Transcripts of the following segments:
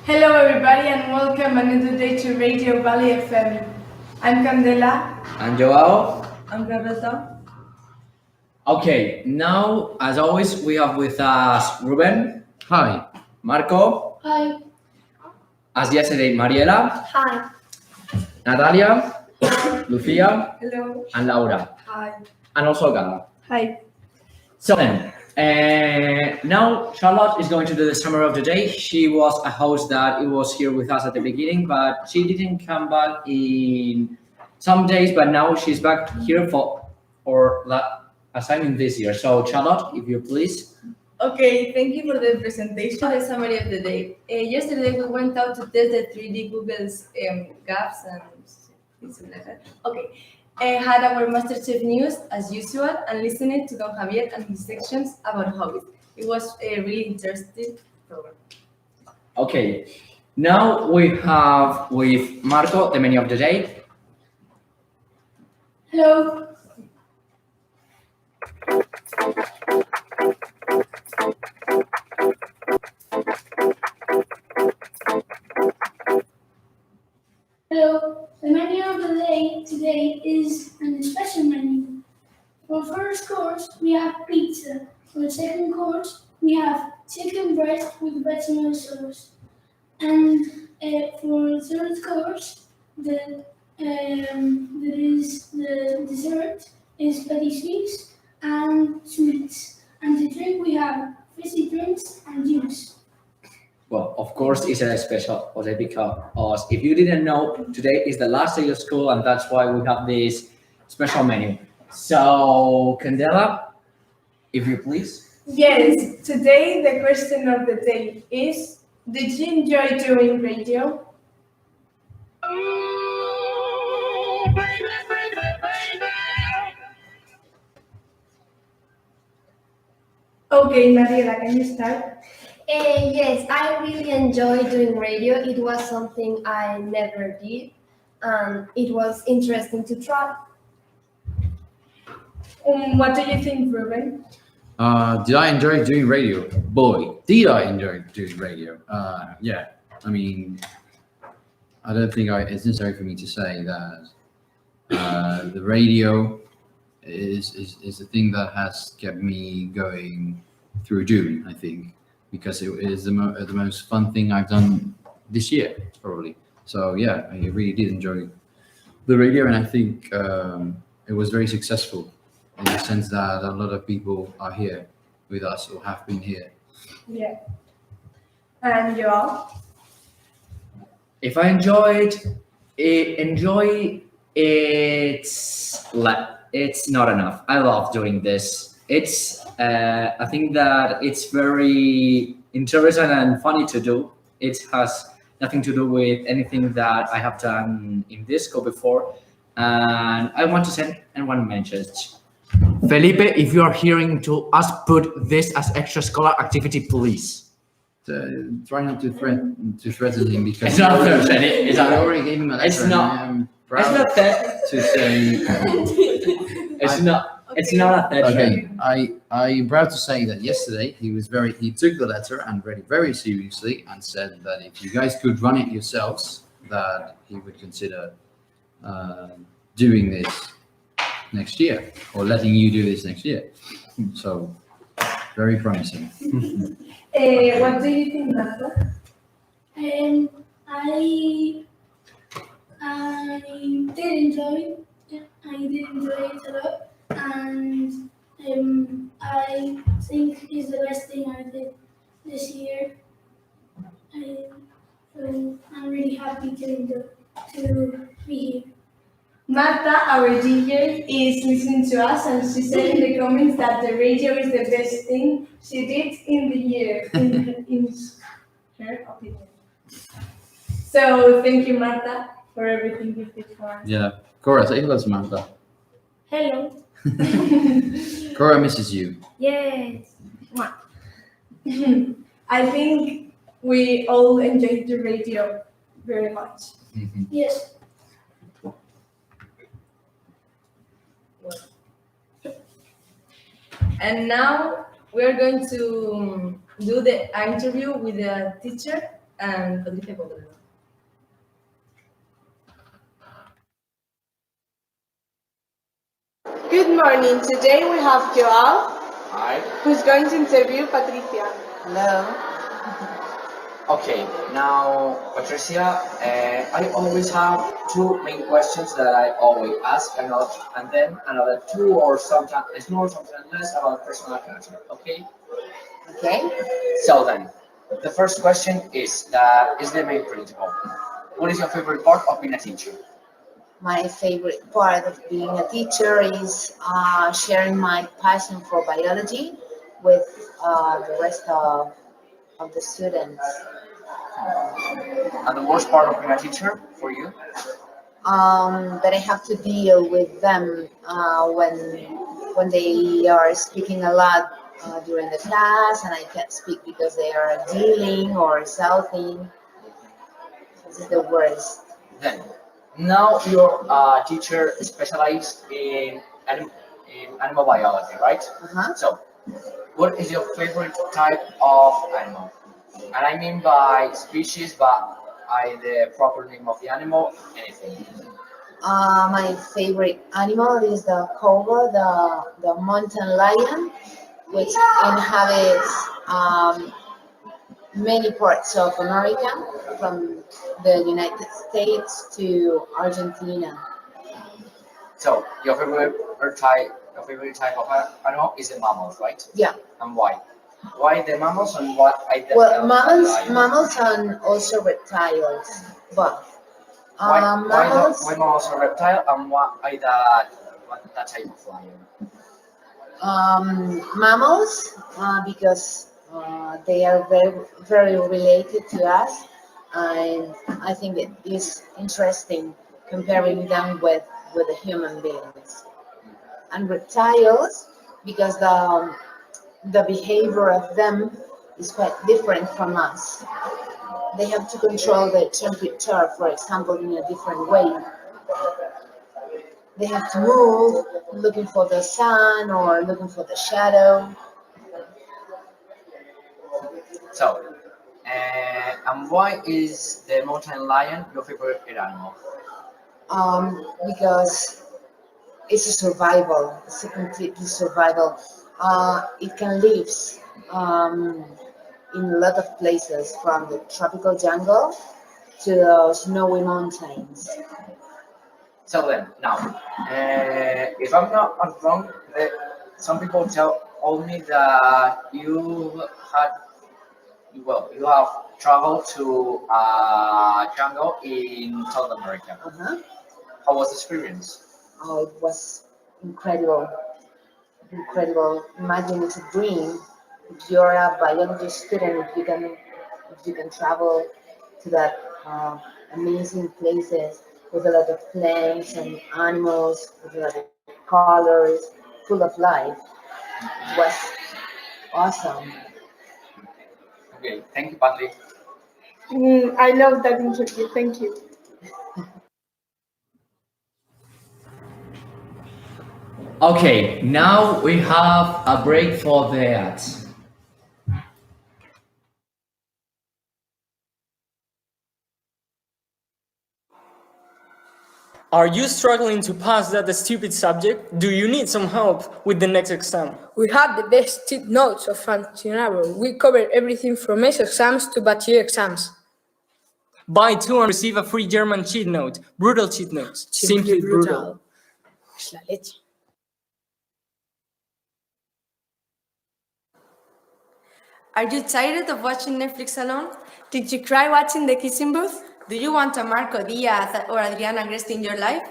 Hello everybody and welcome another day to Radio Valley FM. I'm Candela. And Joao. I'm Cuadrado. Okay, now as always we have with us Reuben. Hi. Marco. Hi. As yesterday, Mariela. Hi. Natalia. Lucía. Hello. And Laura. Hi. And also Gala. Hi. So then, now Charlotte is going to do the summary of the day. She was a host that it was here with us at the beginning, but she didn't come back in some days, but now she's back here for assignment this year. So Charlotte, if you please. Okay, thank you for the presentation. The summary of the day. Yesterday we went out to test the 3D Google's gaps and things like that. Okay. Had our MasterChef news as usual and listened to Don Javier and his sections about hobbies. It was a really interesting program. Okay, now we have with Marco the menu of the day. Hello. Hello. The menu of the day today is an special menu. For the first course, we have pizza. For the second course, we have chicken breast with bechamel sauce. And for the third course, the dessert is patisseries and sweets. And the drink we have fizzy drinks and juice. Well, of course, it's a special holiday because if you didn't know, today is the last day of school and that's why we have this special menu. So, Candela, if you please. Yes, today the question of the day is, did you enjoy doing radio? Okay, Mariela, can you start? Yes, I really enjoy doing radio. It was something I never did, and it was interesting to try. What do you think, Reuben? Did I enjoy doing radio? Boy, did I enjoy doing radio. Yeah, I mean, I don't think it's necessary for me to say that the radio is the thing that has kept me going through June, I think, because it is the most fun thing I've done this year, probably. So yeah, I really did enjoy the radio, and I think it was very successful in the sense that a lot of people are here with us or have been here. Yeah. And Joao? If I enjoyed it's not enough. I love doing this. I think that it's very interesting and funny to do. It has nothing to do with anything that I have done in this school before. And I want to send one message. Felipe, if you are hearing to us, put this as extracurricular activity, please. Try not to threaten him because It's not threatening. It's I not. already gave him a letter. It's not. I'm It's proud not that. to say. It's not. It's not a threat. Okay, I'm proud to say that yesterday he took the letter and read it very seriously and said that if you guys could run it yourselves, that he would consider doing this next year or letting you do this next year. So very promising. What do you think, Marta? I did enjoy it. I did enjoy it a lot, and I think it's the best thing I did this year. I'm really happy to be here. Marta, our DJ, is listening to us and she said in the comments that the radio is the best thing she did in the year, in her opinion. So thank you, Marta, for everything you did for us. Yeah, Cora, say hello to Martha. Hello. Cora misses you. Yes. I think we all enjoyed the radio very much. Yes. And now we are going to do the interview with the teacher and Patricia Cuadrado. Good morning. Today we have Joao, Hi. who's going to interview Patricia. Hello. Okay, now Patricia, I always have two main questions that I always ask, and then another two or sometimes more, sometimes less about personal character. Okay. Okay. So then, the first question is the main principle. What is your favorite part of being a teacher? My favorite part of being a teacher is sharing my passion for biology with the rest of the students. And the worst part of being a teacher for you? That I have to deal with them when they are speaking a lot during the class, and I can't speak because they are dealing or shouting. This is the worst. Then, now you're a teacher specialized in animal biology, right? Uh-huh. So, what is your favorite type of animal? And I mean by species, but by the proper name of the animal, anything. My favorite animal is the cobra, the mountain lion, which inhabits many parts of America, from the United States to Argentina. So, your favorite type of animal is the mammals, right? Yeah. And why? Why the mammals and what I the Well, lions? mammals and also reptiles, but Why mammals. why mammals are reptile and why that type of lion? Mammals, because they are very related to us, and I think it is interesting comparing them with the human beings. And reptiles, because the behavior of them is quite different from us. They have to control the temperature, for example, in a different way. They have to move, looking for the sun or looking for the shadow. So, and why is the mountain lion your favorite animal? Because it's a survival. It's a completely survival. It can live um, in a lot of places, from the tropical jungle to the snowy mountains. So then, now, if I'm not wrong, some people told me that you have traveled to a jungle in South America. Uh-huh. How was the experience? Oh, it was incredible, incredible. Imagine it's a dream. If you're a biology student, if you can travel to that amazing places with a lot of plants and animals, with a lot of colors, full of life. It was awesome. Okay, thank you, Patrick. I love that interview. Thank you. Okay, now we have a break for the ads. Are you struggling to pass that stupid subject? Do you need some help with the next exam? We have the best cheat notes of Functionable. We cover everything from MES exams to bachelor exams. Buy two and receive a free German cheat note. Brutal cheat notes. Simply brutal. Es la leche. Are you tired of watching Netflix alone? Did you cry watching The Kissing Booth? Do you want a Marco Diaz or Adriana Agresti in your life?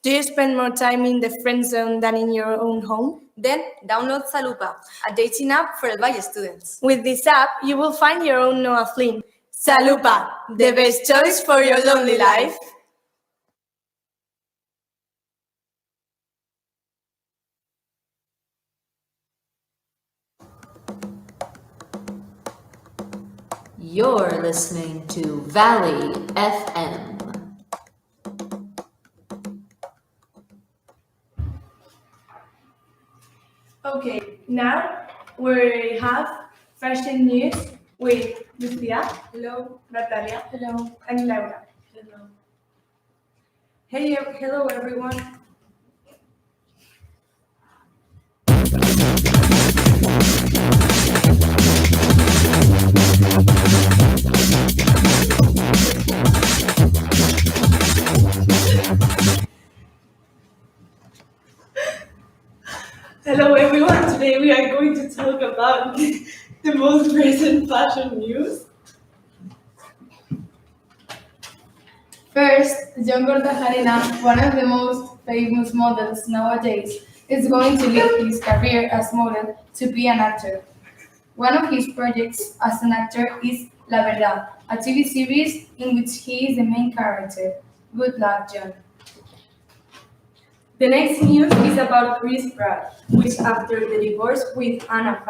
Do you spend more time in the friend zone than in your own home? Then download Salupa, a dating app for El Valle students. With this app, you will find your own Noah Flynn. Salupa, the best choice for your lonely life. You're listening to Valley FM. Okay, now we have fashion news with Lucía, Hello. Natalia, Hello. and Laura. Hello. Hello everyone. Hello everyone. Today we are going to talk about the most recent fashion news. First, John Cortajarena, one of the most famous models nowadays, is going to leave his career as model to be an actor. One of his projects as an actor is La Verdad, a TV series in which he is the main character. Good luck, John. The next news is about Chris Pratt, which after the divorce with Anna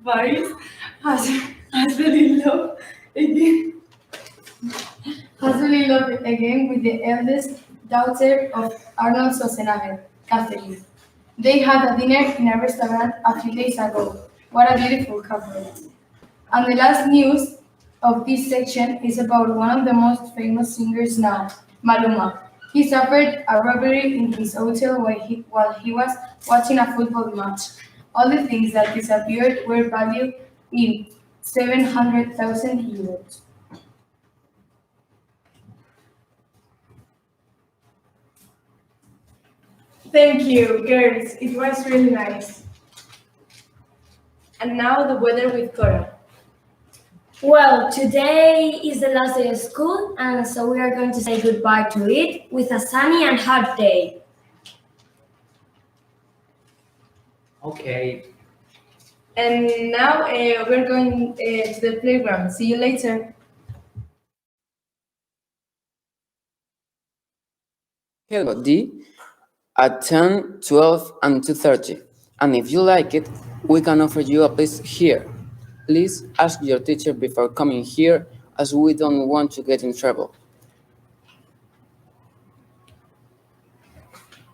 Faris has been in love again. Hasn't in love again with the eldest daughter of Arnold Schwarzenegger, Catherine. They had a dinner in a restaurant a few days ago. What a beautiful couple. And the last news of this section is about one of the most famous singers now, Maluma. He suffered a robbery in his hotel while he was watching a football match. All the things that disappeared were valued in 700,000 euros. Thank you, girls. It was really nice. And now the weather with Cora. Well, today is the last day of school, and so we are going to say goodbye to it with a sunny and hot day. Okay. And now we're going to the playground. See you later. Hello, D. At 10, 12, and 2:30. And if you like it, we can offer you a place here. Please ask your teacher before coming here, as we don't want to get in trouble.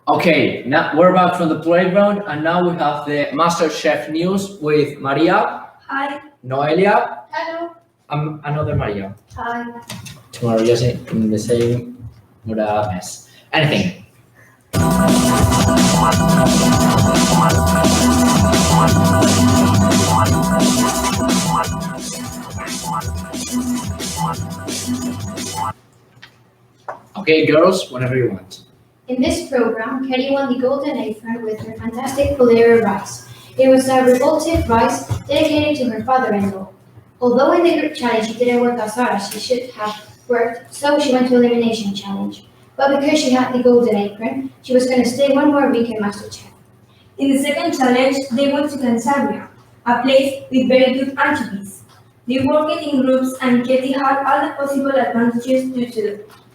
Okay, now we're back from the playground, and now we have the Master Chef news with María, Hi. Noelia, Hello. another María. Hi. Two Marías in the same mess. Anything. Okay, girls, whenever you want. In this program, Kelly won the Golden Apron with her fantastic Bolero rice. It was a revolted rice dedicated to her father-in-law. Although in the group challenge she didn't work as hard as she should have worked, so she went to elimination challenge. But because she had the Golden Apron, she was going to stay one more week in MasterChef. In the second challenge, they went to Cassandra, a place with very good anchovies. They worked in groups and Katie had all the possible advantages due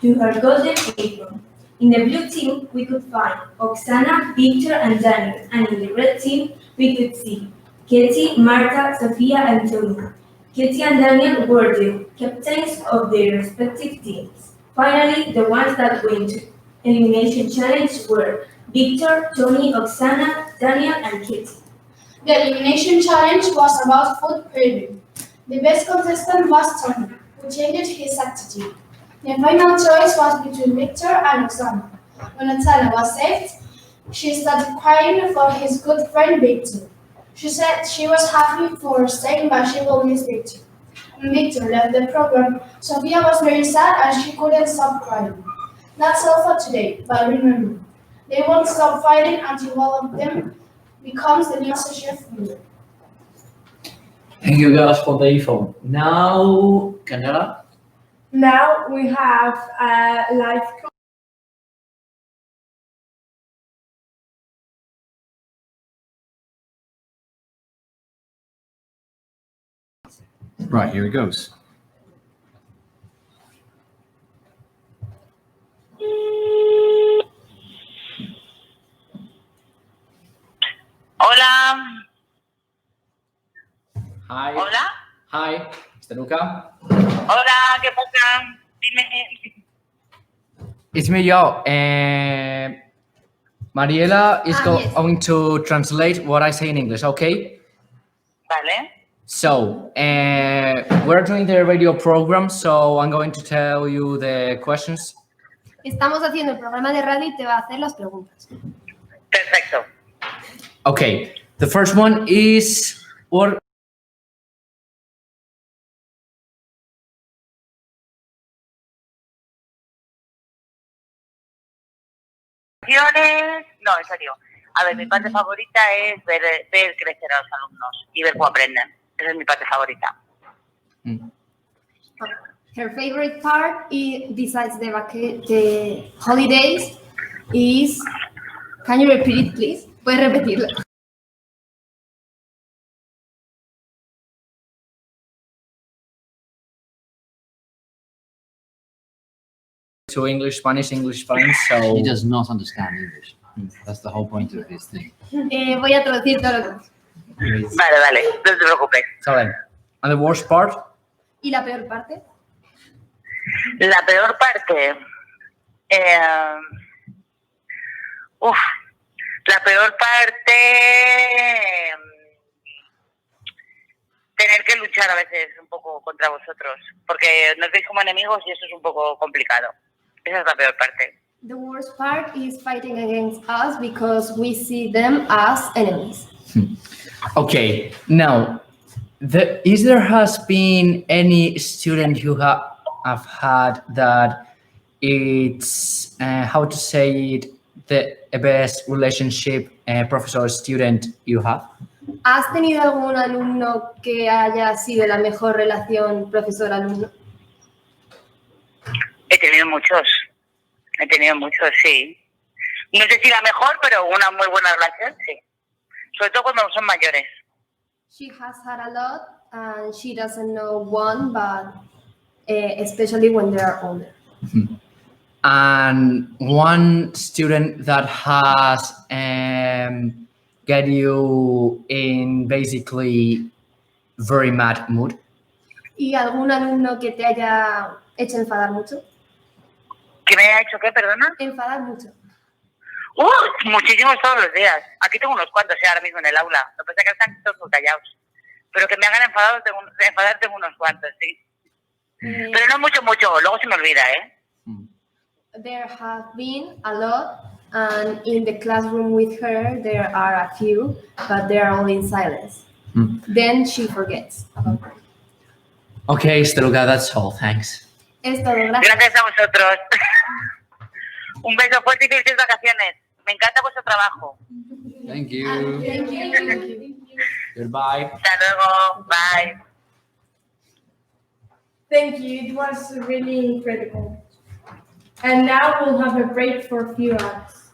to her golden apron. In the blue team, we could find Oksana, Victor, and Daniel, and in the red team, we could see Katie, Marta, Sofia, and Tony. Katie and Daniel were the captains of their respective teams. Finally, the ones that went to elimination challenge were Victor, Tony, Oksana, Daniel, and Katie. The elimination challenge was about food craving. The best contestant was Tony, who changed his attitude. The final choice was between Victor and Oksana. When Natalia was saved, she started crying for his good friend Victor. She said she was happy for staying, but she will miss Victor. When Victor left the program, Sofia was very sad and she couldn't stop crying. That's all for today, but remember, they won't stop fighting until all of them becomes the new MasterChef winner. Thank you guys for the info. Now, Candela. Now we have a live. Right, here it goes. Hola. Hi. Hola. Hi, Mr. Luca. Hola, ¿qué pasa? Dime. It's me, Joao. Mariela is Yes. going to translate what I say in English, okay? Vale. So, we're doing the radio program, so I'm going to tell you the questions. Estamos haciendo el programa de radio y te va a hacer las preguntas. Perfecto. Okay, the first one is what No, en serio. A ver, mi parte favorita es ver crecer a los alumnos y ver cómo aprenden. Esa es mi parte favorita. Her favorite part, besides the holidays, is... Can you repeat it, please? ¿Puedes repetirlo? to English, Spanish, so... He does not understand English. That's the whole point of this thing. Voy a traducir todo lo que... Vale, no te preocupes. So then, and the worst part? ¿Y la peor parte? La peor parte... la peor parte... tener que luchar a veces un poco contra vosotros, porque nos veis como enemigos y eso es un poco complicado. Esa es la peor parte. The worst part is fighting against us because we see them as enemies. Okay, now, is there has been any student who have had that it's, how to say it, the best relationship professor-student you have? ¿Has tenido algún alumno que haya sido la mejor relación profesor-alumno? He tenido muchos, sí. No sé si la mejor, pero una muy buena relación, sí. Sobre todo cuando son mayores. She has had a lot and she doesn't know one, but especially when they are older. And one student that has get you in basically very mad mood? ¿Y algún alumno que te haya hecho enfadar mucho? ¿Que me haya hecho qué, perdona? Enfadar mucho. Muchísimos todos los días. Aquí tengo unos cuantos ahora mismo en el aula. Lo que pasa es que están todos muy callados. Pero que me hagan enfadar tengo unos cuantos, sí. Pero no mucho, luego se me olvida, ¿eh? There have been a lot, and in the classroom with her there are a few, but they are all in silence. Then she forgets about them. Okay, Steluga, that's all. Thanks. Es todo, gracias. Gracias a vosotros. Un beso fuerte y felices vacaciones. Me encanta vuestro trabajo. Thank you. Thank you. Goodbye. Hasta luego. Bye. Thank you. It was really incredible. And now we'll have a break for a few hours.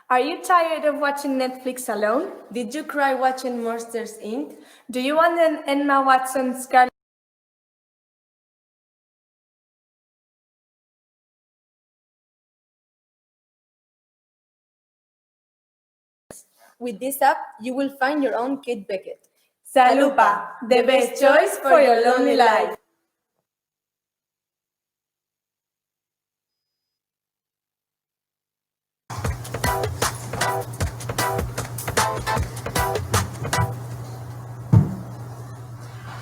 Are you tired of watching Netflix alone? Did you cry watching Monsters, Inc.? Do you want an Emma Watson Scarlet? With this app, you will find your own Kate Beckett. Salupa, the best choice for your lonely life.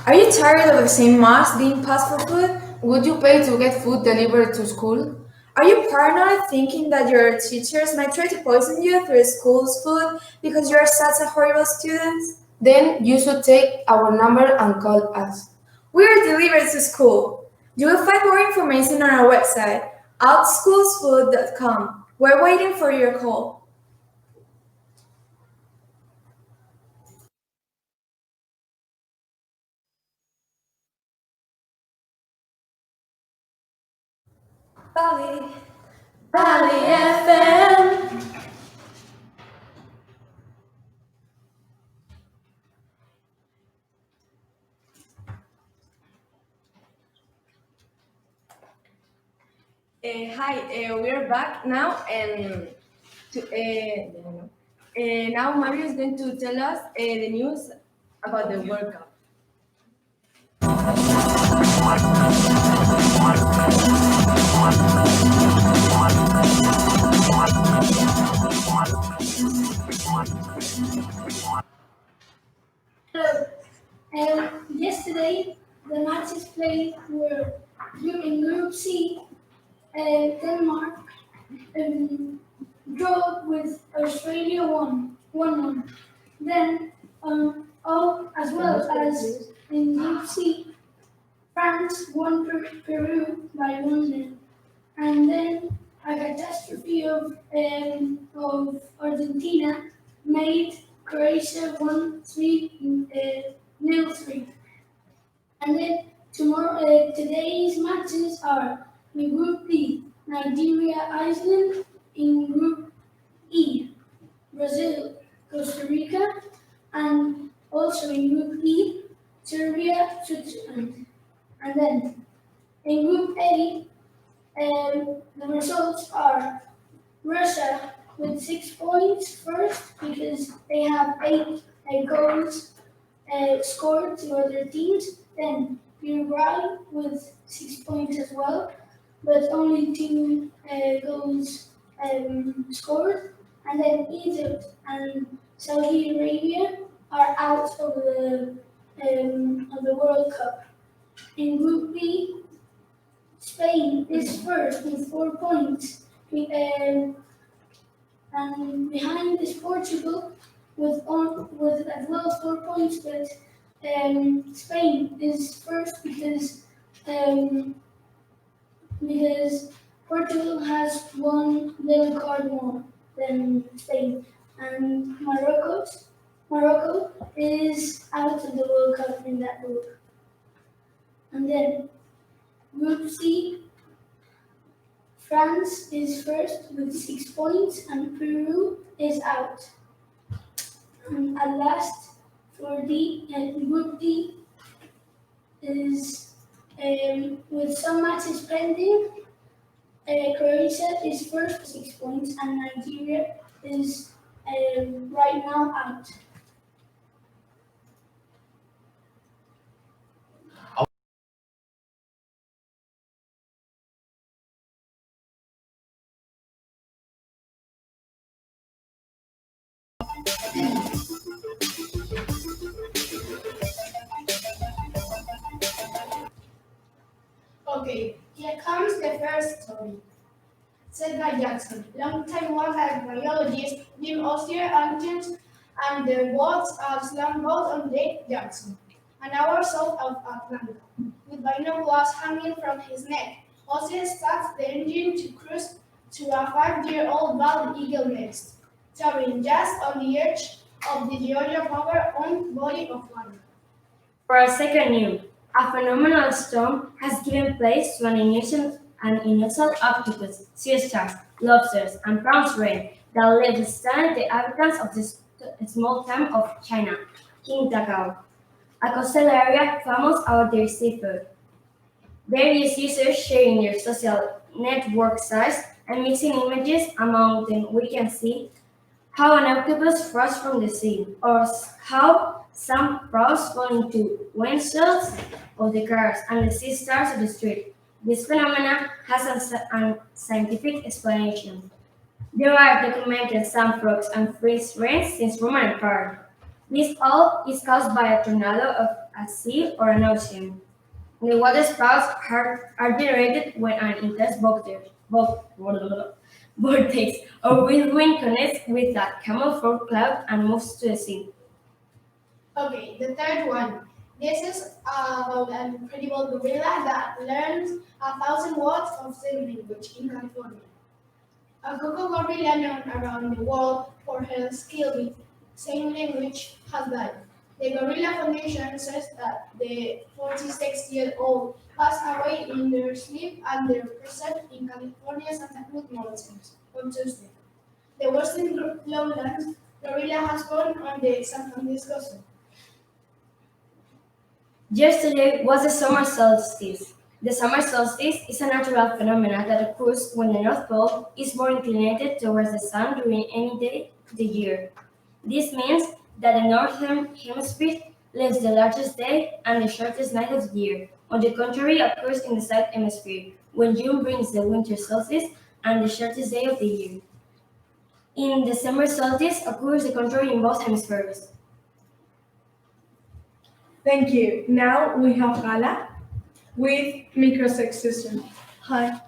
Are you tired of the same masks being passed for food? Would you pay to get food delivered to school? Are you paranoid thinking that your teachers might try to poison you through school's food because you are such a horrible student? Then you should take our number and call us. We are delivered to school. You will find more information on our website, outschoolsfood.com. We're waiting for your call. Valley FM. Hi, we're back now, and now Mario is going to tell us the news about the World Cup. today the matches played were in Group C, Denmark draw with Australia 1-1. Then, as well as in Group C, France won Peru by 1-0. And then a catastrophe of Argentina made Croatia 0-3. And then today's matches are in Group D, Nigeria, Iceland; in Group E, Brazil, Costa Rica; and also in Group E, Serbia, Switzerland. And then in Group A, the results are Russia with 6 points first because they have 8 goals scored to other teams. Then Uruguay with 6 points as well, but only 2 goals scored. And then Egypt and Saudi Arabia are out of the World Cup. In Group B, Spain is first with 4 points, and behind is Portugal with as well 4 points, but Spain is first because Portugal has 1 yellow card more than Spain, and Morocco is out of the World Cup in that group. And then Group C, France is first with 6 points and Peru is out. And at last, for Group D is with some matches pending. Croatia is first with 6 points and Nigeria is right now out. Okay, here comes the first story. Said by Jackson, long-time wildlife biologist, named Austere Ancient, and the world's slam boat on Lake Jackson, an hour south of Atlanta. With binoculars hanging from his neck, Austere starts the engine to cruise to a 5-year-old bald eagle nest, towering just on the edge of the Georgia Power-owned body of water. For a second news, a phenomenal storm has given place to an unusual octopus, sea stars, lobsters, and bronze ray that live stunned the inhabitants of this small town of China, Qingdao, a coastal area famous for their seafood. Various users sharing their social network sites and mixing images among them, we can see how an octopus froze from the sea, or how some frogs fall into windshields of the cars and the sea stars of the street. This phenomenon has a scientific explanation. There are documented some frogs and freeze rains since Roman Empire. This all is caused by a tornado of a sea or an ocean. The water spouts are generated when an intense vortex or whirlwind connects with a camel fog cloud and moves to the sea. Okay, the third one. This is about an incredible gorilla that learns 1,000 words of sign language in California. A coco gorilla known around the world for her skill with sign language has died. The Gorilla Foundation says that the 46-year-old passed away in their sleep at their preserve in California's Santa Cruz Mountains on Tuesday. The western lowlands gorilla has born on the San Francisco Zoo. Yesterday was the summer solstice. The summer solstice is a natural phenomenon that occurs when the North Pole is more inclined towards the sun during any day of the year. This means that the northern hemisphere lives the largest day and the shortest night of the year. On the contrary, occurs in the south hemisphere, when June brings the winter solstice and the shortest day of the year. In the summer solstice occurs the contrary in both hemispheres. Thank you. Now we have Gala with Microsystems. Hi.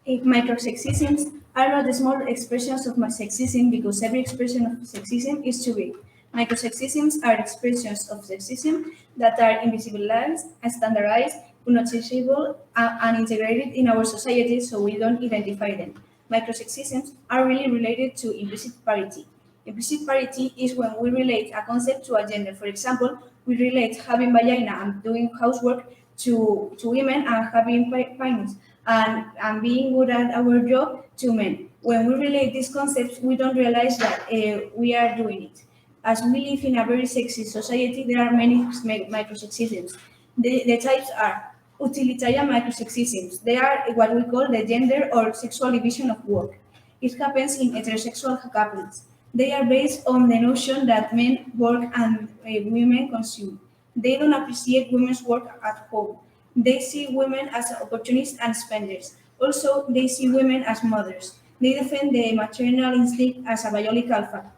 Microsexisms are not the small expressions of sexism because every expression of sexism is too big. Microsexisms are expressions of sexism that are invisibilized, standardized, unnoticeable, and integrated in our society so we don't identify them. Microsexisms are really related to implicit parity. Implicit parity is when we relate a concept to a gender. For example, we relate having vagina and doing housework to women and having penis and being good at our job to men. When we relate these concepts, we don't realize that we are doing it. As we live in a very sexist society, there are many microsexisms. The types are utilitarian microsexisms. They are what we call the gender or sexual division of work. It happens in heterosexual couples. They are based on the notion that men work and women consume. They don't appreciate women's work at home. They see women as opportunists and spenders. Also, they see women as mothers. They defend the maternal instinct as a biological fact.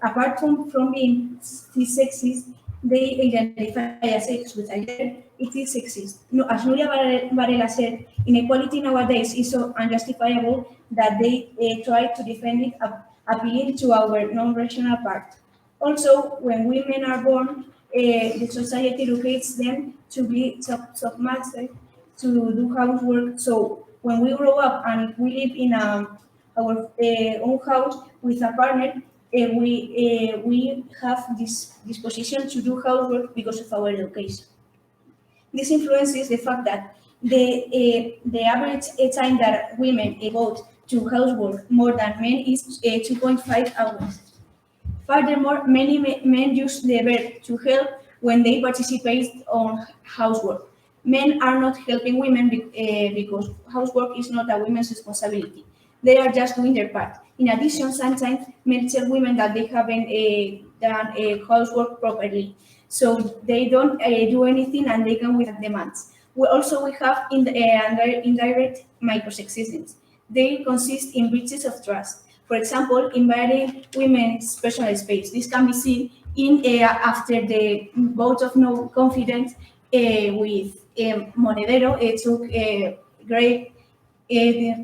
Apart from being sexist, they identify as sex with a gender. It is sexist. No, as Nuria Varela said, inequality nowadays is so unjustifiable that they try to defend it, appealing to our non-rational part. Also, when women are born, the society educates them to be submissive, to do housework. So when we grow up and we live in our own house with a partner, we have this disposition to do housework because of our education. This influences the fact that the average time that women devote to housework more than men is 2.5 hours. Furthermore, many men use the verb to help when they participate on housework. Men are not helping women because housework is not a women's responsibility. They are just doing their part. In addition, sometimes men tell women that they haven't done housework properly, so they don't do anything and they come with demands. We have indirect microsexisms. They consist in breaches of trust. For example, invading women's personal space. This can be seen in after the vote of no confidence with Monedero took great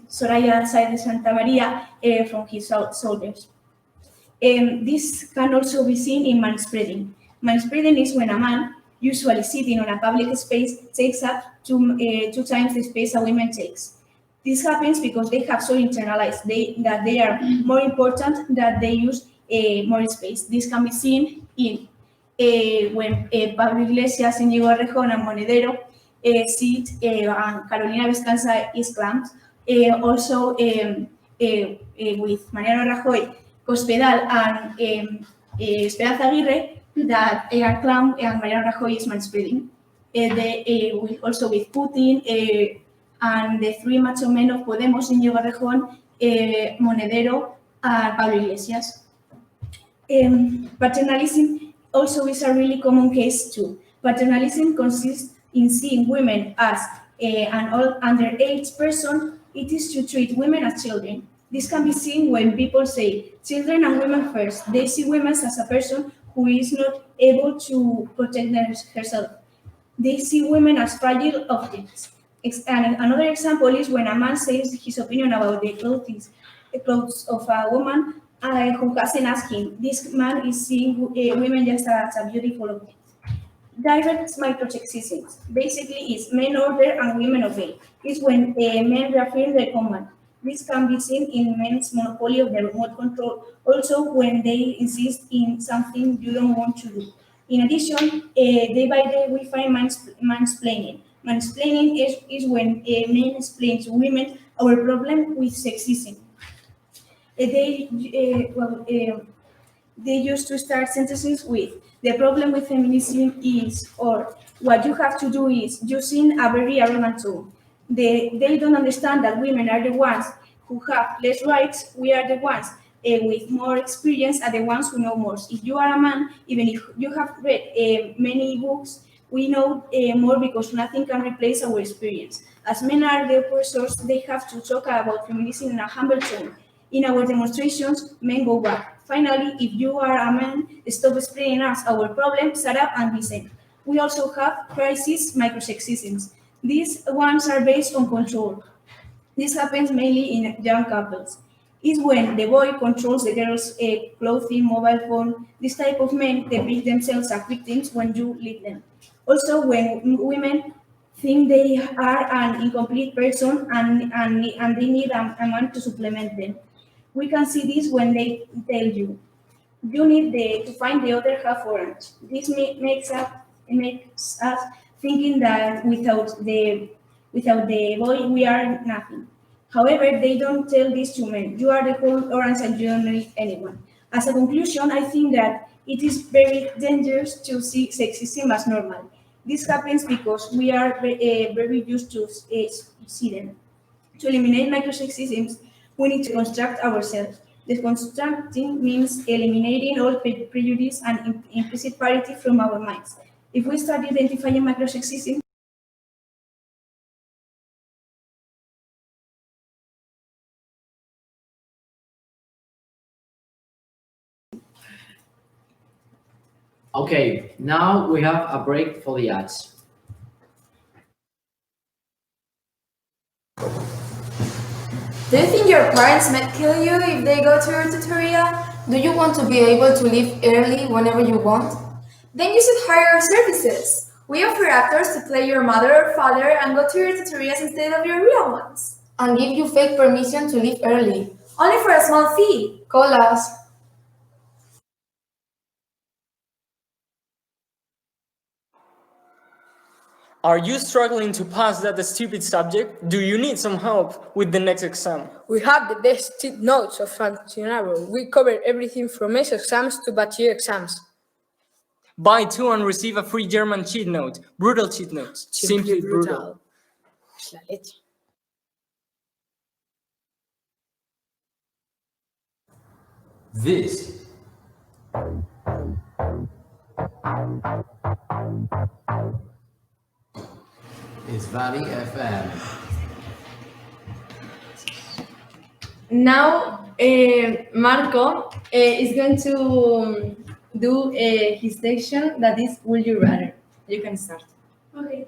Soraya Sáenz de Santa María from his soldiers. This can also be seen in manspreading. Manspreading is when a man, usually sitting on a public space, takes up two times the space a woman takes. This happens because they have so internalized that they are more important that they use more space. This can be seen in when Pablo Iglesias, Íñigo Errejón, and Monedero sit and Carolina Vescanza is clamped. Also with Mariano Rajoy, Cospedal, and Esperanza Aguirre that are clamped and Mariano Rajoy is manspreading. Also with Putin, and the three macho men of Podemos, Íñigo Errejón, Monedero, and Pablo Iglesias. Paternalism also is a really common case too. Paternalism consists in seeing women as an underage person. It is to treat women as children. This can be seen when people say children and women first. They see women as a person who is not able to protect herself. They see women as fragile objects. And another example is when a man says his opinion about the clothes of a woman who hasn't asked him. This man is seeing women just as a beautiful object. Direct microsexisms basically is men order and women obey. It's when men reaffirm their command. This can be seen in men's monopoly of the remote control, also when they insist in something you don't want to do. In addition, day by day we find mansplaining. Mansplaining is when men explain to women our problem with sexism. They used to start sentences with, the problem with feminism is, or what you have to do is, using a very arrogant tone. They don't understand that women are the ones who have less rights, we are the ones with more experience are the ones who know more. If you are a man, even if you have read many books, We know more because nothing can replace our experience. As men are the oppressors, they have to talk about feminism in a humble tone. In our demonstrations, men go back. Finally, if you are a man, stop explaining us our problems, shut up and listen. We also have crisis microsexisms. These ones are based on control. This happens mainly in young couples. It's when the boy controls the girl's clothing, mobile phone. This type of men depict themselves as victims when you leave them. Also, when women think they are an incomplete person and they need a man to supplement them. We can see this when they tell you, you need to find the other half orange. This makes us thinking that without the boy we are nothing. However, they don't tell this to men. You are the whole orange and you don't need anyone. As a conclusion, I think that it is very dangerous to see sexism as normal. This happens because we are very used to see them. To eliminate microsexisms, we need to construct ourselves. Deconstructing means eliminating all prejudice and implicit parity from our minds. If we start identifying microsexism, Okay, now we have a break for the ads. Do you think your parents might kill you if they go to your tutorial? Do you want to be able to leave early whenever you want? Then you should hire our services. We offer actors to play your mother or father and go to your tutorials instead of your real ones. And give you fake permission to leave early. Only for a small fee. Call us. Are you struggling to pass that stupid subject? Do you need some help with the next exam? We have the best cheat notes of Funcionaro. We cover everything from MES exams to bachiller exams. Buy 2 and receive a free German cheat note. Brutal cheat notes. Simply brutal. Es la leche. This is Valley FM. Now, Marco is going to do his section that is Would You Rather. You can start. Okay.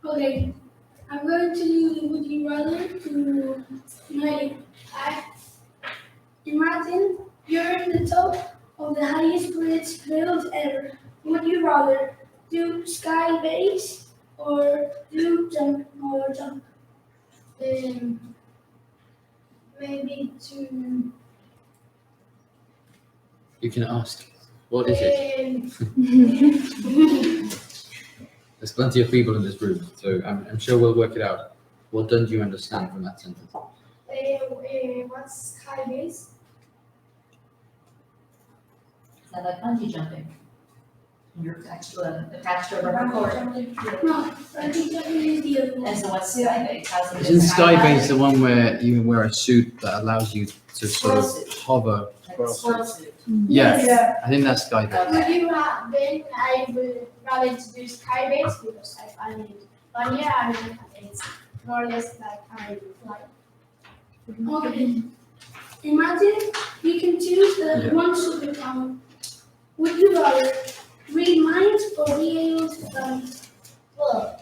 Okay, I'm going to do the Would You Rather to Noelia. Imagine you're in the top of the highest bridge built ever. Would you rather do sky base or do jump or jump? Maybe to. You can ask. What is it? There's plenty of people in this room, so I'm sure we'll work it out. What don't you understand from that sentence? What's sky base? Is that like bungee jumping? You're attached to a rubber cord. No, bungee jumping is the other one. And so what's skybase? How's it Isn't Skybase the one where you wear a suit that allows you to sort of hover? Like a squirrel suit. Yeah, Yeah. I think that's Skybase. Would you then I would rather to do sky base because I find it funnier and it's more or less like I fly. Okay. Imagine you can choose the one superpower. Would you rather read minds or be able to fly? Well,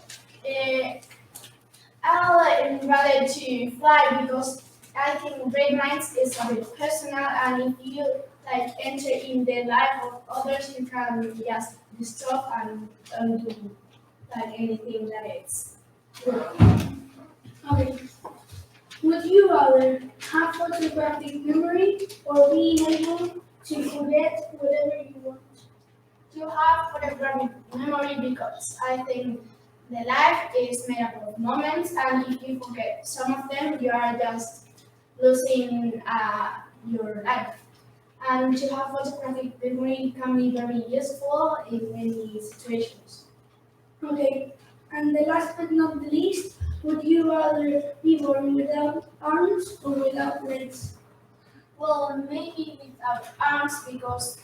I'll rather to fly because I think great minds is a bit personal, and if you like enter in the life of others, you can just disturb and do like anything that it's good. Okay. Would you rather have photographic memory or being able to forget whatever you want? To have photographic memory because I think the life is made up of moments, and if you forget some of them, you are just losing your life. And to have photographic memory can be very useful in many situations. Okay. And the last but not the least, Would you rather be born without arms or without legs? Well, maybe without arms because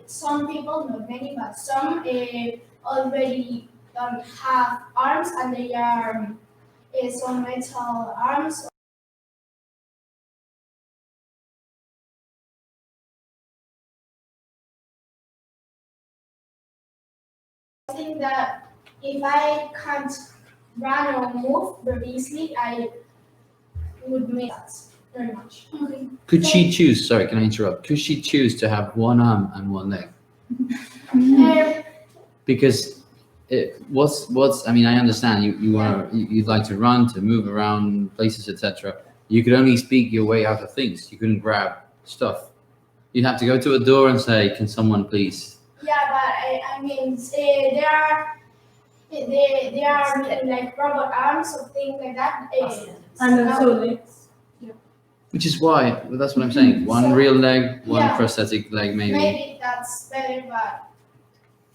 some people, not many, but some already don't have arms and they are some metal arms. I think that if I can't run or move very easily, I would miss that very much. Okay. Could she choose? Sorry, can I interrupt? Could she choose to have one arm and one leg? Because what's I mean, I understand you'd like to run, to move around places, etc. You could only speak your way out of things. You couldn't grab stuff. You'd have to go to a door and say, "Can someone please?" Yeah, but I mean, there are like robot arms or things like that. And also legs. Which is why, that's what I'm saying. One real leg, one prosthetic leg, maybe. Maybe that's better, but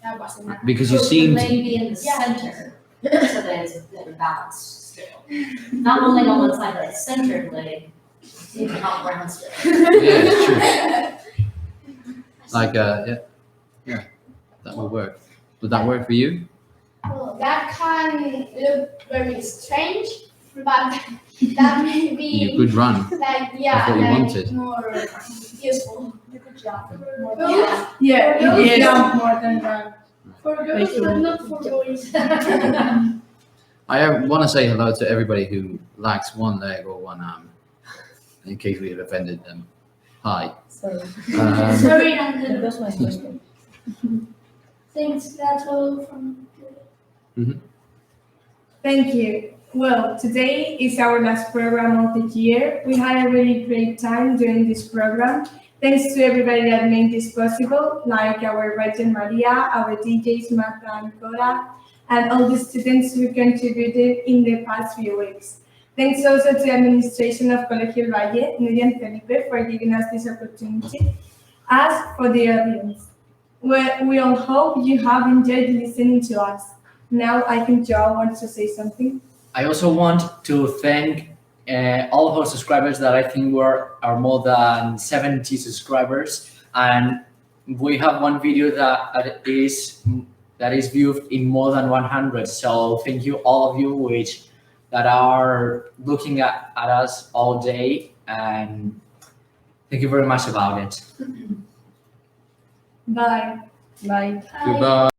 that wasn't enough. Because you seem leg be in the center, so that it's a better balance still. Not one leg on one side, but a centered leg. So you can hop around still. Yeah, it's true. Like, yeah, that will work. Would that work for you? Well, that can look very strange, but that may be. You could run. Like, That's what you wanted. More useful. You could jump. Yeah, you could jump more than run. For girls, but not for boys. I want to say hello to everybody who lacks one leg or one arm, in case we have offended them. Hi. Sorry. Sorry, Natalia. That's my question. Thanks, that's all from Mhm. Thank you. Well, today is our last program of the year. We had a really great time doing this program. Thanks to everybody that made this possible, like our writer Maria, our DJs Marta and Cora, and all the students who contributed in the past few weeks. Thanks also to the administration of Colegio Valle, Noelia and Felipe, for giving us this opportunity. As for the audience, we all hope you have enjoyed listening to us. Now I think Joao wants to say something. I also want to thank all of our subscribers that I think are more than 70 subscribers, and we have one video that is viewed in more than 100. So thank you all of you that are looking at us all day, and thank you very much about it. Bye. Goodbye.